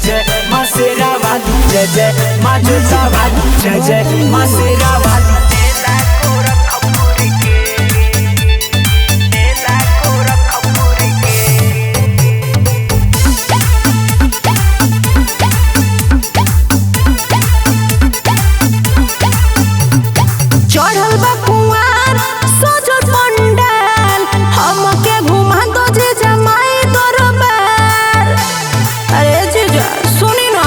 जय माँ शेरा वाली, जय जय माँ जोता वाली, जय जय माँ शेरा वाली। चढ़ल बा कुंवार सजल पंडाल, हमके घुमा दो जे जमाई दरबार। अरे जीजा सुनी ना,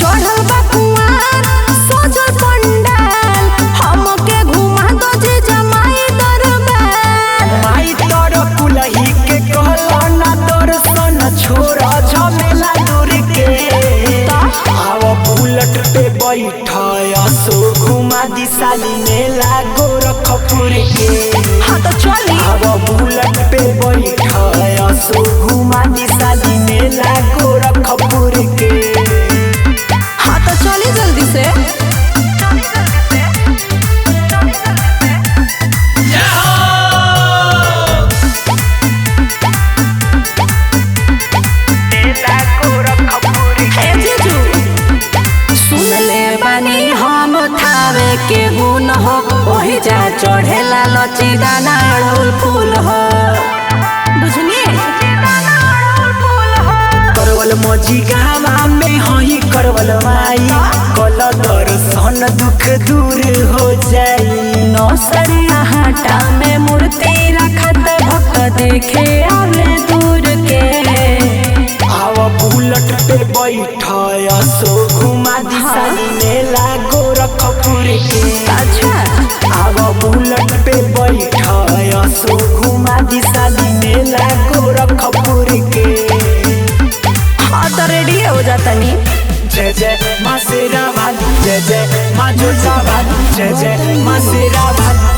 चढ़ल बा कुंवार सजल पंडाल, हमके घुमा दो जे जमाई दरबार। माई तोर कुलही के कहला ना दर्शन छोड़ झमेला दूर के, आव बुलेट पे बैठा सो घुमा दिशाली मेला गोरखपुर के। हाँ तो चली, आव बुलेट पे बैठा सो घुमा दिशाली मेला गोरखपुर के। हाँ तो चली जल्दी से। हम थावे के गुण हो, ओही जा चढ़ेला लची दाना अड़हुल फूल हो, बुझनी करवल मजी गावा में हई करवल माई, कल दर्शन दुख दूर हो जाई। नौसरिया हाटा में मूर्ति रखत भक्त देखे आवे दूर के। आव बुलेट पे बैठा सो घुमा दिशाली मेला गोरखपुर के। अच्छा, आव बुलेट पे बैठा सो घुमा दिशाली मेला गोरखपुर के। हाँ तो रेडी हो जातनी। जय जय माँ शेरा वाली, जय जय माँ जोता वाली, जय जय माँ शेरा वाली।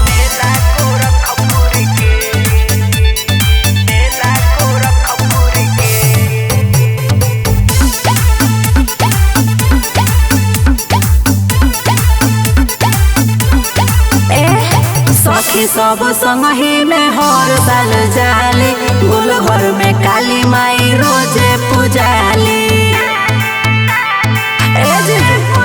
सखी सब संगही में हर साल जाली, गुल घर में काली माई रोजे पूजाली।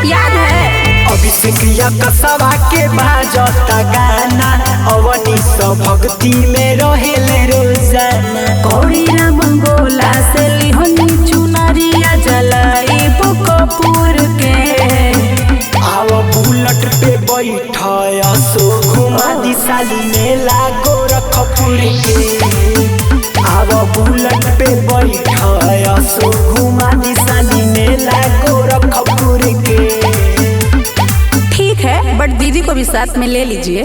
याद है अभिषेकिया कसवा के बाजता गाना, अवनी सब भक्ति में रहेले रोजाना। कौड़ी राम गोला से लिहनी चुनरिया जलाई कपूर के। आव बुलेट पे बैठा सो घुमा दिशाली मेला गोरखपुर के। आव बुलेट पे बैठा सो घुमा दिशाली मेला गोरखपुर के। ठीक है, बट दीदी को भी साथ में ले लीजिए।